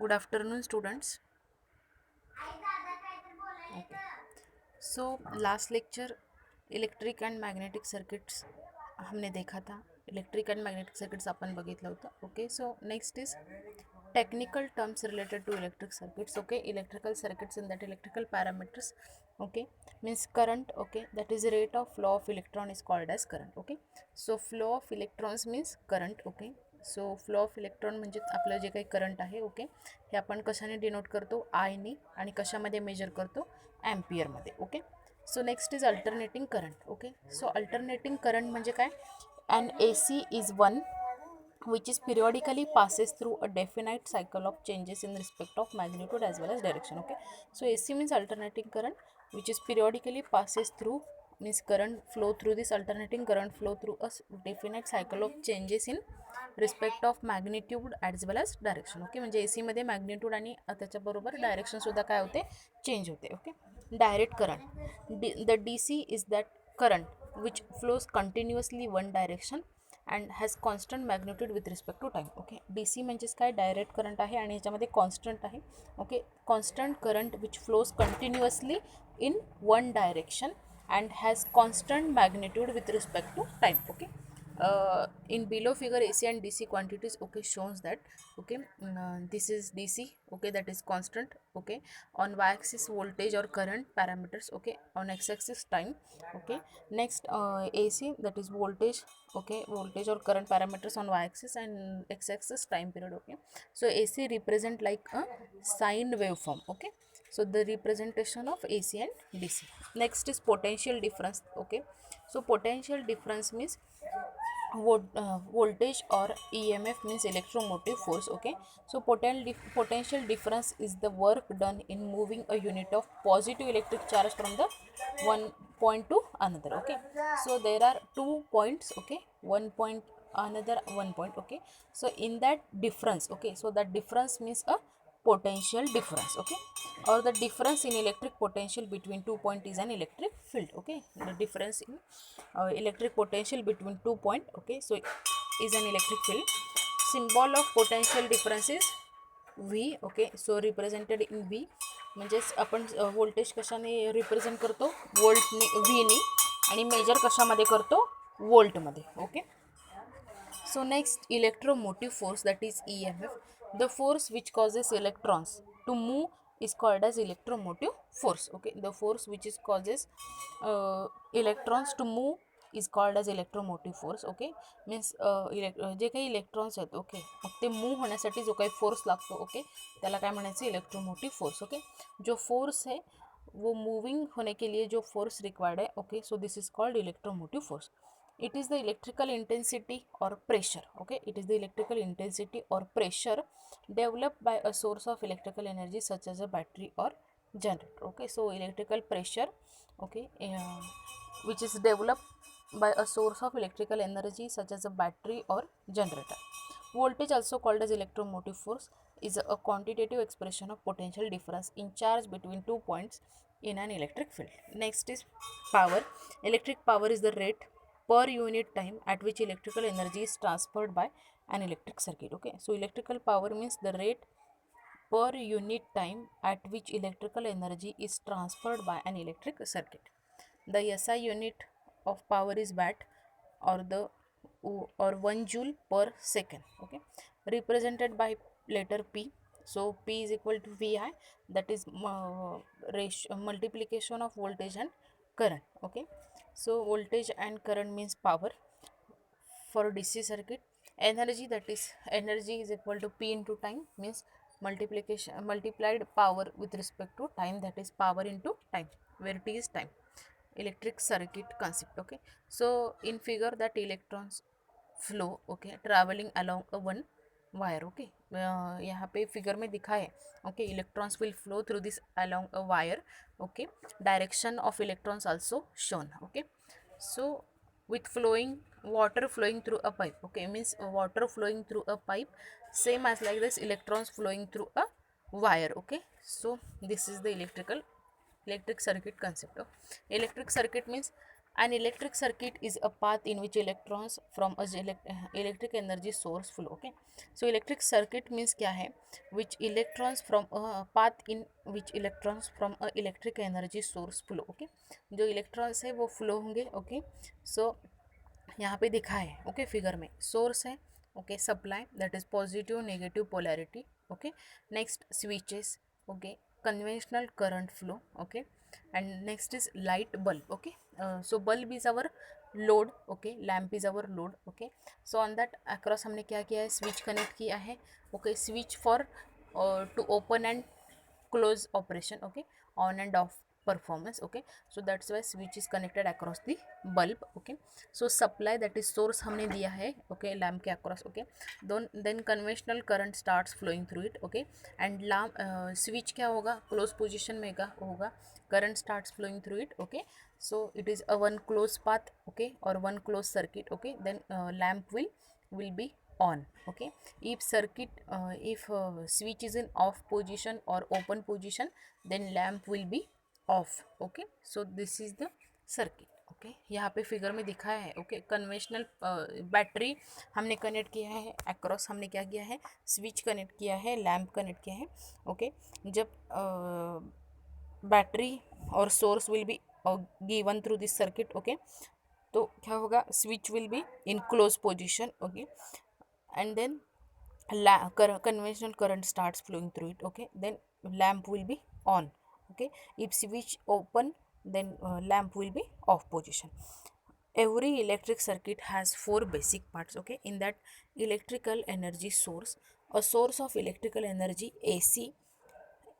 Good afternoon, students. Okay. So last lecture electric and magnetic circuits हमने देखा था. Electric and magnetic circuits आपण बघितलं होतं. Okay. So next is technical terms related to electric circuits. Okay, electrical circuits in that electrical parameters. Okay, means current. Okay, that is rate of flow of electron is called as current. Okay, so flow of electrons means current. Okay, so flow of electron म्हणजे आपलं जे काही current आहे. Okay, हे आपण कशाने denote करतो? आयने. आणि कशामध्ये measure करतो? ॲम्पियरमध्ये. Okay. So next is alternating current. Okay, so alternating current म्हणजे काय? And AC is one which is periodically passes through a definite cycle of changes in respect of magnitude as well as direction. Okay, so AC means alternating current which is periodically passes through, means current flow through, this alternating current flow through a definite cycle of changes in respect of magnitude as well as direction. Okay, म्हणजे AC मध्ये magnitude आणि त्याच्याबरोबर direction सुद्धा काय होते? Change होते. Okay. Direct current, the DC is that current which flows continuously one direction and has constant magnitude with respect to time. Okay, DC म्हणजेच काय? डायरेक्ट करंट आहे आणि ह्याच्यामध्ये कॉन्स्टंट आहे. Okay, constant current which flows continuously in one direction and has constant magnitude with respect to time. Okay, in below figure AC and DC quantities, okay, shows that. Okay, this is DC. Okay, that is constant. Okay, on y-axis voltage or current parameters. Okay, on x-axis time. Okay, next AC, that is voltage. Okay, voltage or current parameters on y-axis and x-axis time period. Okay, so AC represent like a sine waveform. Okay, so the representation of AC and DC. Next is potential difference. Okay, so potential difference means voltage or EMF means electromotive force. Okay, so potential difference is the work done in moving a unit of positive electric charge from the one point to another. Okay, so there are 2 points. Okay, one point, another one point. Okay, so in that difference, okay, so that difference means a potential difference. Okay, or the difference in electric potential between 2 point is an electric field. Okay, the difference in electric potential between 2 point, okay, so is an electric field. Symbol of potential difference is V. Okay, so represented in V. म्हणजेच आपण voltage कशाने represent करतो? वोल्टने, व्हीने. आणि major कशामध्ये करतो? वोल्टमध्ये. Okay. So next, electromotive force, that is EMF. The force which causes electrons to move is called as electromotive force. Okay, the force which is causes electrons to move is called as electromotive force. Okay, means जे काही electrons आहेत, okay, मग ते move होण्यासाठी जो काही force लागतो, okay, त्याला काय म्हणायचं? Electromotive force. ओके, जो फोर्स है वो मूविंग होने के लिए जो फोर्स रिक्वायर्ड है. Okay, so this is called electromotive force. It is the electrical intensity or pressure. Okay, it is the electrical intensity or pressure developed by a source of electrical energy such as a battery or generator. Okay, so electrical pressure, okay, which is developed by a source of electrical energy such as a battery or generator. Voltage, also called as electromotive force, is a quantitative expression of potential difference in charge between 2 points in an electric field. Next is power. Electric power is the rate per unit time at which electrical energy is transferred by an electric circuit. Okay, so electrical power means the rate per unit time at which electrical energy is transferred by an electric circuit. The SI unit of power is watt or the or 1 joule per second. Okay, represented by letter P. So P is equal to VI, that is ratio multiplication of voltage and current. Okay, so voltage and current means power. For DC circuit, energy, that is energy is equal to P into time, means multiplication multiplied power with respect to time, that is power into time, where T is time. Electric circuit concept. Okay, so in figure that electrons flow, okay, traveling along a one wire. Okay, यहाँ पे figure में दिखा है. Okay, electrons will flow through this along a wire. Okay, direction of electrons also shown. Okay, so with flowing water flowing through a pipe. Okay, means water flowing through a pipe, same as like this electrons flowing through a wire. Okay, so this is the electric circuit concept. Electric circuit means An electric circuit is a path in which electrons from a electric energy source flow. Okay, so electric circuit means क्या है, which electrons from a path in which electrons from a electric energy source flow. Okay, जो electrons है वो flow होंगे. Okay, so यहाँ पे दिखा है. ओके, फिगर में सोर्स है. Okay, supply that is positive negative polarity. Okay, next switches. Okay, conventional current flow. Okay, and next is light bulb. Okay, so bulb is our load. Okay, lamp is our load. Okay, so on that across हमने क्या किया है, switch connect किया है. Okay, switch for to open and close operation. Okay, on and off performance. Okay, so that's why switch is connected across the bulb. Okay, so supply that is source हमने दिया है. Okay, lamp के across. Okay, then conventional current starts flowing through it. Okay, and lamp switch क्या होगा, close position में का होगा, current starts flowing through it. Okay, so it is a one close path. Okay, or one close circuit. Okay, then lamp will be on. Okay, if circuit if switch is in off position or open position, then lamp will be off. Okay, so this is the circuit. Okay, यहाँ पे figure में दिखाया है. Okay, conventional battery हमने connect किया है. Across हमने क्या किया है, स्विच कनेक्ट किया है, लैम्प कनेक्ट किया है. ओके, जब बैटरी और source will be given through this circuit. Okay, तो क्या होगा, switch will be in close position. Okay, and then conventional current starts flowing through it. Okay, then lamp will be on. Okay, if switch open, then lamp will be off position. Every electric circuit has four basic parts. Okay, in that, electrical energy source, a source of electrical energy, AC,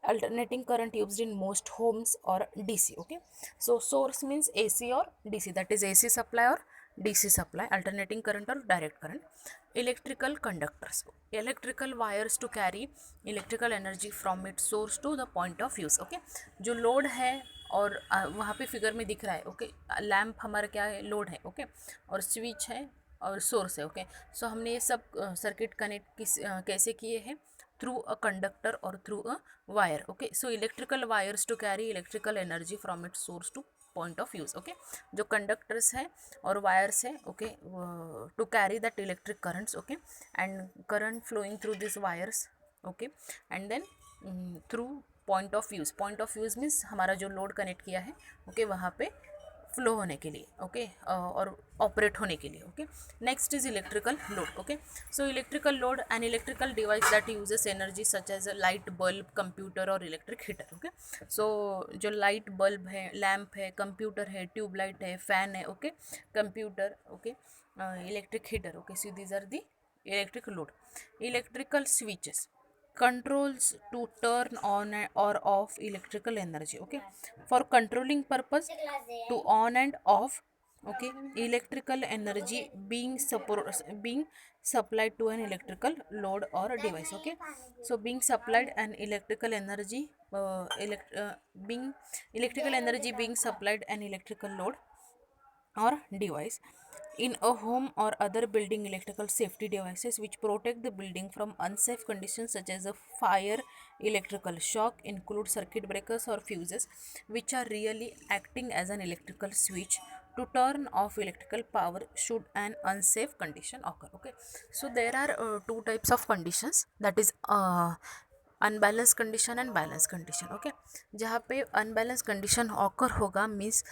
alternating current used in most homes, or DC. Okay, so source means AC or DC, that is AC supply or DC supply, alternating current or direct current. Electrical conductors, electrical wires to carry electrical energy from its source to the point of use. Okay, जो load है और वहाँ पे figure में दिख रहा है. Okay, lamp हमारा क्या है, लोड है. ओके, और स्विच है और सोर्स है. ओके, सो हमने ये सब सर्किट कनेक्ट कैसे किए हैं, through a conductor or through a wire. Okay, so electrical wires to carry electrical energy from its source to point of use. Okay, जो conductors है और wires है. Okay, to carry that electric currents. Okay, and current flowing through these wires. Okay, and then through point of use. Point of use means हमारा जो load connect किया है. Okay, वहाँ पे फ्लो होने के लिए. ओके, और ऑपरेट होने के लिए. Okay, next is electrical load. Okay, so electrical load an electrical device that uses energy such as a light bulb, computer और इलेक्ट्रिक हीटर. ओके, सो जो लाइट बल्ब है, लैम्प है, कंप्यूटर है, tubelight है, fan है. Okay, computer. Okay, electric heater. Okay, so these are the electric load. Electrical switches controls to turn on or off electrical energy. Okay, for controlling purpose, to on and off. Okay, electrical energy being supplied to an electrical load or a device. Okay, so being supplied an electrical energy, being electrical energy being supplied an electrical load or device in a home or other building. Electrical safety devices which protect the building from unsafe conditions such as a fire, electrical shock, include circuit breakers or fuses, which are really acting as an electrical switch to turn off electrical power should an unsafe condition occur. Okay, so there are two types of conditions, that is unbalance condition and balance condition. Okay, जहाँ पे unbalance condition occur होगा means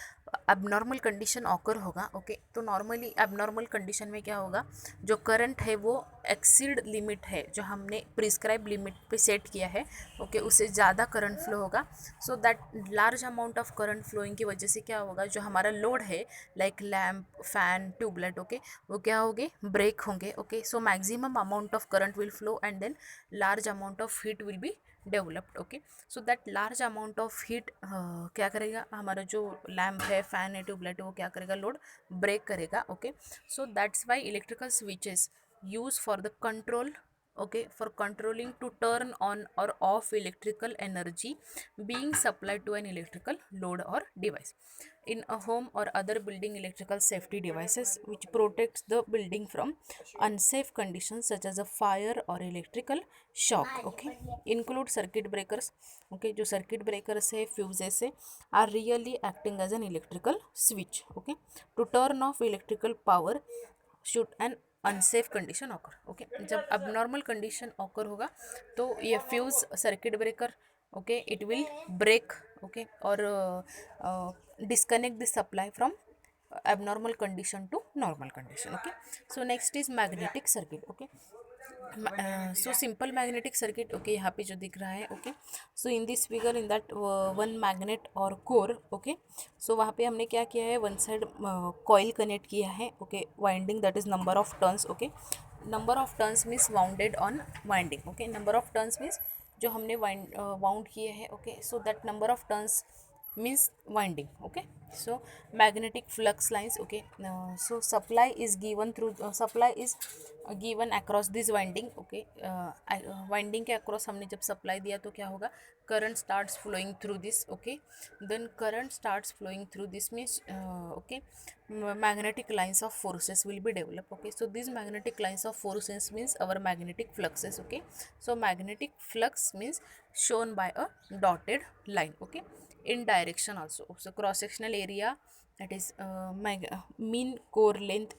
abnormal condition occur होगा. Okay, तो normally abnormal condition में क्या होगा, जो current है वो एक्सीड लिमिट है जो हमने प्रिस्क्राइब लिमिट पे सेट किया है. ओके, उससे ज़्यादा करंट फ्लो होगा. So that large amount of current flowing की वजह से क्या होगा, जो हमारा लोड है like lamp, fan, tubelight. Okay, वो क्या होंगे, ब्रेक होंगे. Okay, so maximum amount of current will flow and then large amount of heat will be developed. Okay, so that large amount of heat क्या करेगा, हमारा जो lamp है, fan है, ट्यूबलाइट है, वो क्या करेगा, लोड ब्रेक करेगा. Okay, so that's why electrical switches use for the control okay, for controlling to turn on or off electrical energy being supplied to an electrical load or device in a home or other building. Electrical safety devices which protects the building from unsafe conditions such as a fire or electrical shock, okay, include circuit breakers, okay, जो circuit breakers है fuses है are really acting as an electrical switch, okay, to turn off electrical power should an unsafe condition occur, okay, जब abnormal condition occur होगा तो ये fuse circuit breaker, okay, it will break, okay, और disconnect the supply from abnormal condition to normal condition, okay. So next is magnetic circuit, okay. So simple magnetic circuit, okay, यहाँ पे जो दिख रहा है, okay, so in this figure in that one magnet और core, okay, so वहाँ पे हमने क्या किया है, one side coil connect किया है, okay, winding that is number of turns, okay, number of turns means wounded on winding, okay, number of turns means जो हमने wound किए हैं, okay, so that number of turns means winding, okay. So magnetic flux lines, okay, so supply is given through supply is given across this winding, okay, winding के across हमने जब supply दिया तो क्या होगा, current starts flowing through this, okay, then current starts flowing through this means okay, magnetic lines of forces will be developed, okay, so these magnetic lines of forces means our magnetic fluxes, okay, so magnetic flux means shown by a dotted line, okay, in direction also. So cross sectional area, that is mean core length,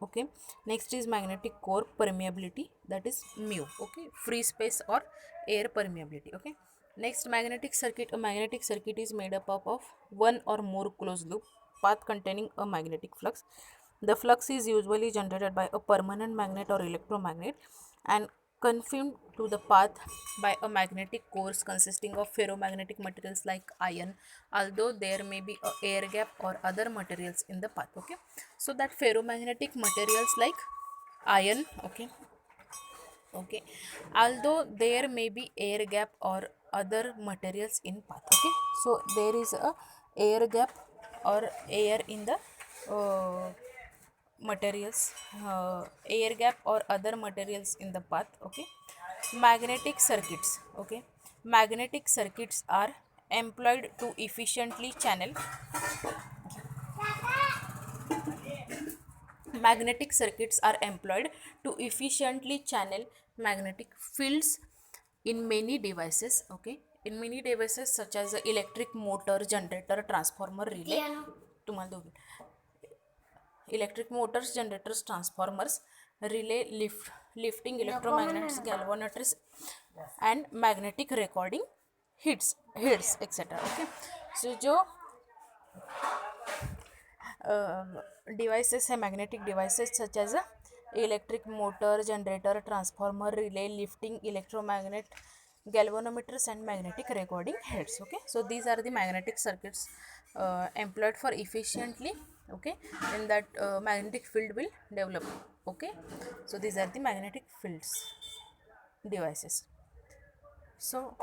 okay. Next is magnetic core permeability, that is mu, okay, free space or air permeability, okay. Next, magnetic circuit. A magnetic circuit is made up of one or more closed loop path containing a magnetic flux. The flux is usually generated by a permanent magnet or electromagnet and confined to the path by a magnetic course consisting of ferromagnetic materials like iron, although there may be a air gap or other materials in the path, okay. So that ferromagnetic materials like iron, okay, okay, although there may be air gap or other materials in path, okay, so there is a air gap or air in the materials, air gap or other materials in the path, okay. Magnetic circuits, okay, magnetic circuits are employed to efficiently channel magnetic circuits are employed to efficiently channel magnetic fields in many devices, okay, in many devices such as electric motor, generator, transformer, relay, तुम्हाला दोघी electric motors, generators, transformers, relay, lifting electromagnets, galvanometers, and magnetic recording heads etc, okay. So जो devices है magnetic devices such as electric motor, generator, transformer, relay, lifting electromagnet, galvanometers, and magnetic recording heads, okay. So these are the magnetic circuits employed for efficiently, okay, in that magnetic field will develop, okay. So these are the magnetic fields devices. So